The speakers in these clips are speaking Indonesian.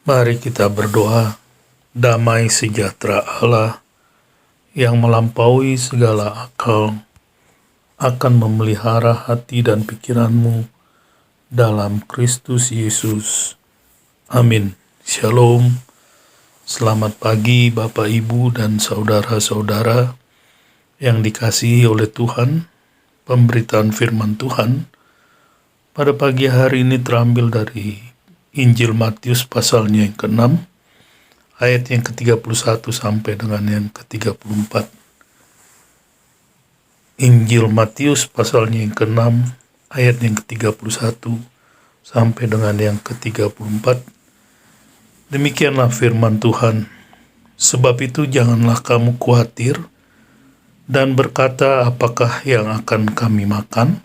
Mari kita berdoa. Damai sejahtera Allah yang melampaui segala akal akan memelihara hati dan pikiranmu dalam Kristus Yesus. Amin. Shalom. Selamat pagi Bapak, Ibu, dan saudara-saudara yang dikasihi oleh Tuhan. Pemberitaan firman Tuhan pada pagi hari ini terambil dari Injil Matius pasalnya yang ke-6, ayat yang ke-31 sampai dengan yang ke-34. Injil Matius pasalnya yang ke-6, ayat yang ke-31 sampai dengan yang ke-34. Demikianlah firman Tuhan. Sebab itu janganlah kamu khawatir dan berkata, apakah yang akan kami makan?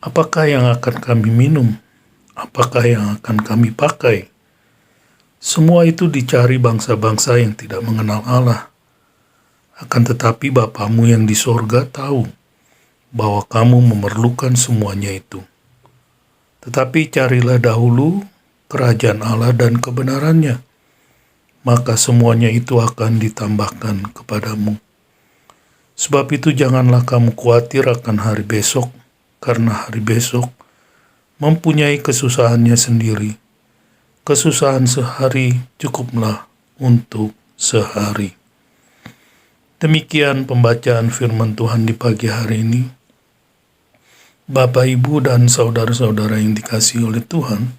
Apakah yang akan kami minum? Apakah yang akan kami pakai? Semua itu dicari bangsa-bangsa yang tidak mengenal Allah. Akan tetapi Bapamu yang di sorga tahu bahwa kamu memerlukan semuanya itu. Tetapi carilah dahulu kerajaan Allah dan kebenarannya, maka semuanya itu akan ditambahkan kepadamu. Sebab itu janganlah kamu khawatir akan hari besok, karena hari besok mempunyai kesusahannya sendiri. Kesusahan sehari cukuplah untuk sehari. Demikian pembacaan firman Tuhan di pagi hari ini. Bapak, Ibu, dan saudara-saudara yang dikasihi oleh Tuhan,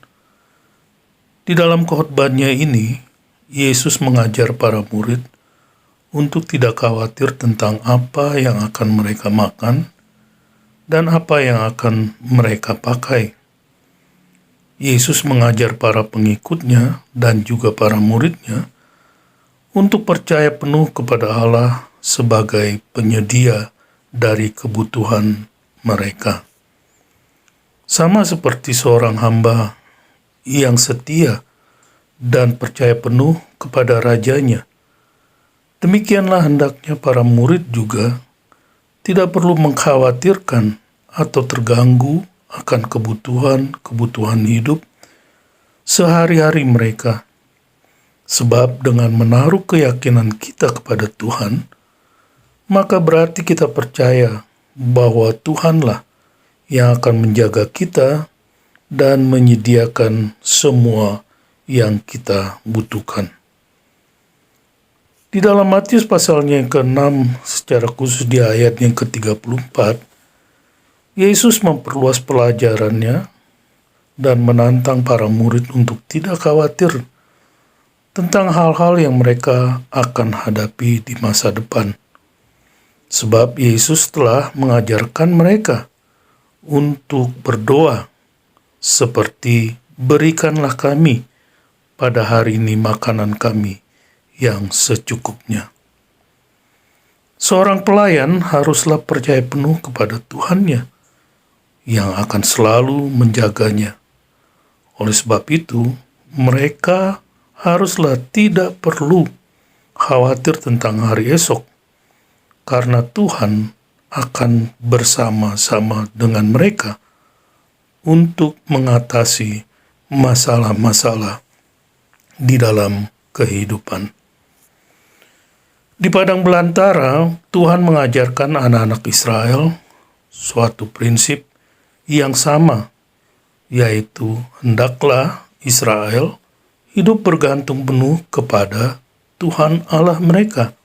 di dalam khotbahnya ini, Yesus mengajar para murid untuk tidak khawatir tentang apa yang akan mereka makan dan apa yang akan mereka pakai. Yesus mengajar para pengikutnya dan juga para muridnya untuk percaya penuh kepada Allah sebagai penyedia dari kebutuhan mereka. Sama seperti seorang hamba yang setia dan percaya penuh kepada rajanya, demikianlah hendaknya para murid juga tidak perlu mengkhawatirkan atau terganggu akan kebutuhan hidup sehari-hari mereka. Sebab dengan menaruh keyakinan kita kepada Tuhan, maka berarti kita percaya bahwa Tuhanlah yang akan menjaga kita dan menyediakan semua yang kita butuhkan. Di dalam Matius pasalnya yang ke-6, secara khusus di ayat yang ke-34, Yesus memperluas pelajarannya dan menantang para murid untuk tidak khawatir tentang hal-hal yang mereka akan hadapi di masa depan. Sebab Yesus telah mengajarkan mereka untuk berdoa seperti, berikanlah kami pada hari ini makanan kami yang secukupnya. Seorang pelayan haruslah percaya penuh kepada Tuhannya yang akan selalu menjaganya. Oleh sebab itu, mereka haruslah tidak perlu khawatir tentang hari esok, karena Tuhan akan bersama-sama dengan mereka untuk mengatasi masalah-masalah di dalam kehidupan. Di padang belantara, Tuhan mengajarkan anak-anak Israel suatu prinsip yang sama, yaitu hendaklah Israel hidup bergantung penuh kepada Tuhan Allah mereka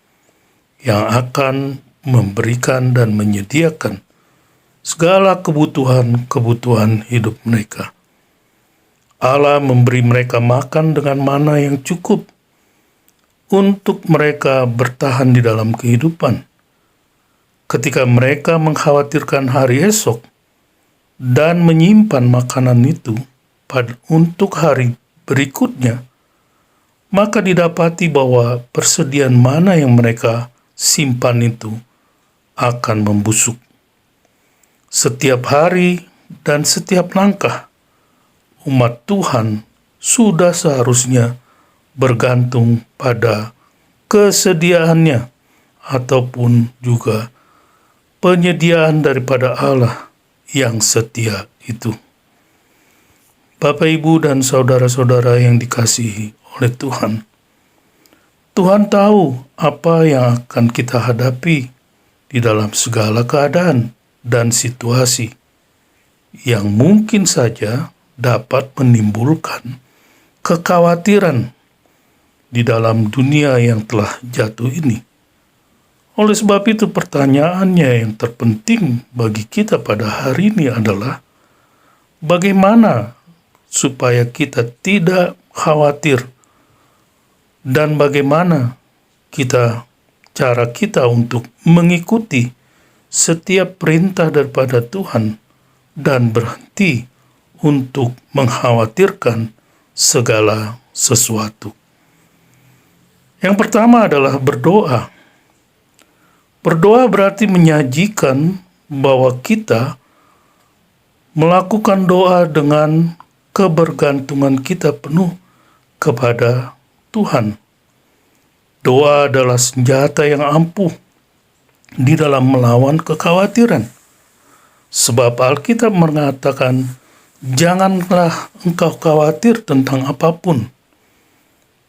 yang akan memberikan dan menyediakan segala kebutuhan hidup mereka. Allah memberi mereka makan dengan mana yang cukup untuk mereka bertahan di dalam kehidupan. Ketika mereka mengkhawatirkan hari esok dan menyimpan makanan itu untuk hari berikutnya, maka didapati bahwa persediaan mana yang mereka simpan itu akan membusuk. Setiap hari dan setiap langkah, umat Tuhan sudah seharusnya bergantung pada kesediaannya ataupun juga penyediaan daripada Allah yang setia itu. Bapak, Ibu, dan saudara-saudara yang dikasihi oleh Tuhan, Tuhan tahu apa yang akan kita hadapi di dalam segala keadaan dan situasi yang mungkin saja dapat menimbulkan kekhawatiran di dalam dunia yang telah jatuh ini. Oleh sebab itu, pertanyaannya yang terpenting bagi kita pada hari ini adalah bagaimana supaya kita tidak khawatir, dan bagaimana cara kita untuk mengikuti setiap perintah daripada Tuhan dan berhenti untuk mengkhawatirkan segala sesuatu. Yang pertama adalah berdoa. Berdoa berarti menyajikan bahwa kita melakukan doa dengan kebergantungan kita penuh kepada Tuhan. Doa adalah senjata yang ampuh di dalam melawan kekhawatiran. Sebab Alkitab mengatakan, janganlah engkau khawatir tentang apapun,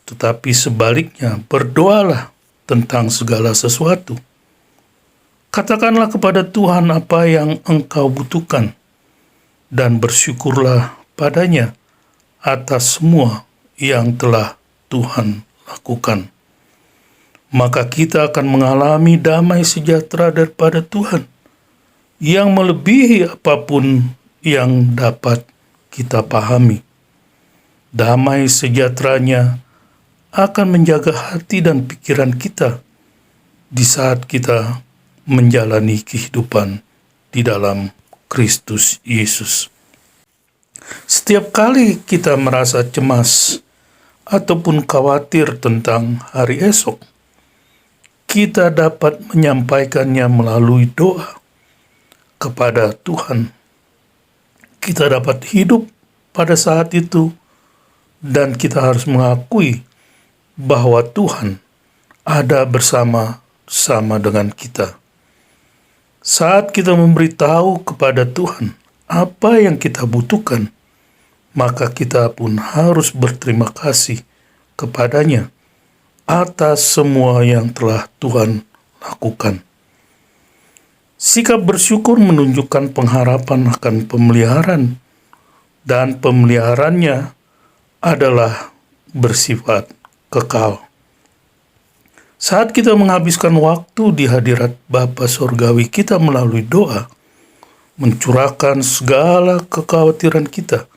tetapi sebaliknya berdoalah tentang segala sesuatu. Katakanlah kepada Tuhan apa yang engkau butuhkan, dan bersyukurlah padanya atas semua yang telah Tuhan lakukan. Maka kita akan mengalami damai sejahtera daripada Tuhan yang melebihi apapun yang dapat kita pahami. Damai sejahteranya akan menjaga hati dan pikiran kita di saat kita menjalani kehidupan di dalam Kristus Yesus. Setiap kali kita merasa cemas ataupun khawatir tentang hari esok, kita dapat menyampaikannya melalui doa kepada Tuhan. Kita dapat hidup pada saat itu, dan kita harus mengakui bahwa Tuhan ada bersama-sama dengan kita. Saat kita memberitahu kepada Tuhan apa yang kita butuhkan, maka kita pun harus berterima kasih kepadanya atas semua yang telah Tuhan lakukan. Sikap bersyukur menunjukkan pengharapan akan pemeliharaan, dan pemeliharaannya adalah bersifat kekal. Saat kita menghabiskan waktu di hadirat Bapa Surgawi kita melalui doa, mencurahkan segala kekhawatiran kita,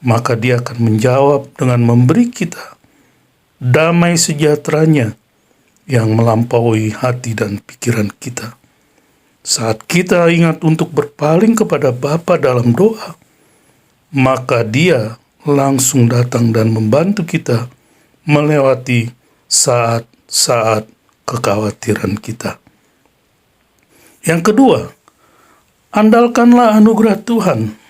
maka Dia akan menjawab dengan memberi kita damai sejahteranya yang melampaui hati dan pikiran kita. Saat kita ingat untuk berpaling kepada Bapa dalam doa, maka Dia langsung datang dan membantu kita melewati saat-saat kekhawatiran kita. Yang kedua, andalkanlah anugerah Tuhan.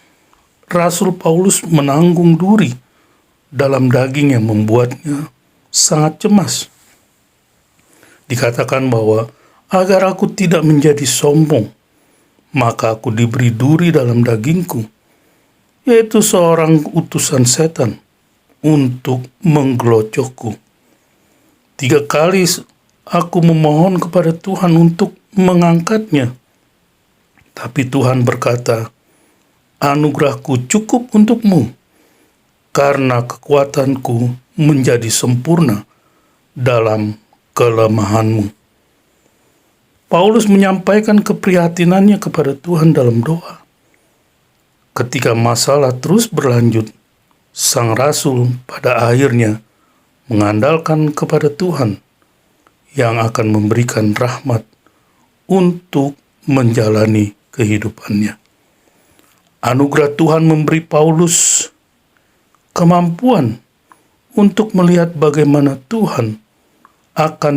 Rasul Paulus menanggung duri dalam daging yang membuatnya sangat cemas. Dikatakan bahwa agar aku tidak menjadi sombong, maka aku diberi duri dalam dagingku, yaitu seorang utusan setan untuk menggelocokku. 3 kali aku memohon kepada Tuhan untuk mengangkatnya, tapi Tuhan berkata, anugerahku cukup untukmu, karena kekuatanku menjadi sempurna dalam kelemahanmu. Paulus menyampaikan keprihatinannya kepada Tuhan dalam doa. Ketika masalah terus berlanjut, sang rasul pada akhirnya mengandalkan kepada Tuhan yang akan memberikan rahmat untuk menjalani kehidupannya. Anugerah Tuhan memberi Paulus kemampuan untuk melihat bagaimana Tuhan akan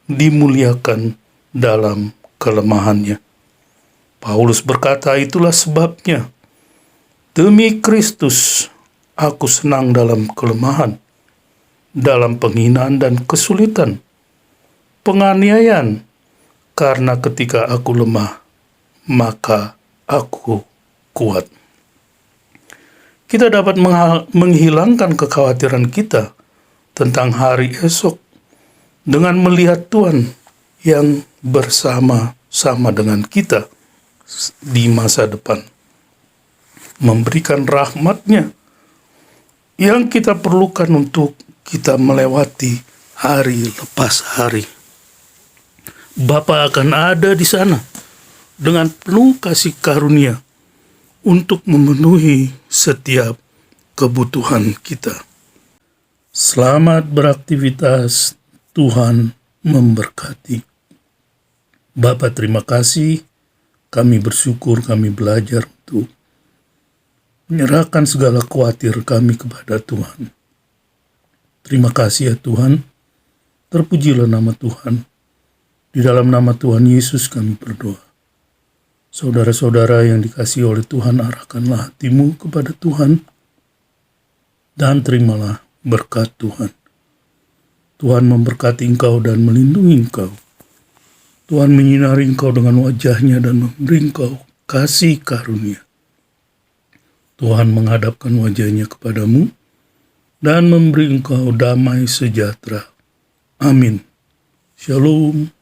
dimuliakan dalam kelemahannya. Paulus berkata, itulah sebabnya demi Kristus aku senang dalam kelemahan, dalam penghinaan dan kesulitan, penganiayaan, karena ketika aku lemah, maka aku kuat. kita dapat menghilangkan kekhawatiran kita tentang hari esok dengan melihat Tuhan yang bersama-sama dengan kita di masa depan, memberikan rahmat-Nya yang kita perlukan untuk kita melewati hari lepas hari. Bapa akan ada di sana dengan penuh kasih karunia untuk memenuhi setiap kebutuhan kita. Selamat beraktivitas, Tuhan memberkati. Bapa, terima kasih, kami bersyukur kami belajar untuk menyerahkan segala khawatir kami kepada Tuhan. Terima kasih ya Tuhan, terpujilah nama Tuhan. Di dalam nama Tuhan Yesus kami berdoa. Saudara-saudara yang dikasihi oleh Tuhan, arahkanlah hatimu kepada Tuhan dan terimalah berkat Tuhan. Tuhan memberkati engkau dan melindungi engkau. Tuhan menyinari engkau dengan wajah-Nya dan memberi engkau kasih karunia. Tuhan menghadapkan wajah-Nya kepadamu dan memberi engkau damai sejahtera. Amin. Shalom.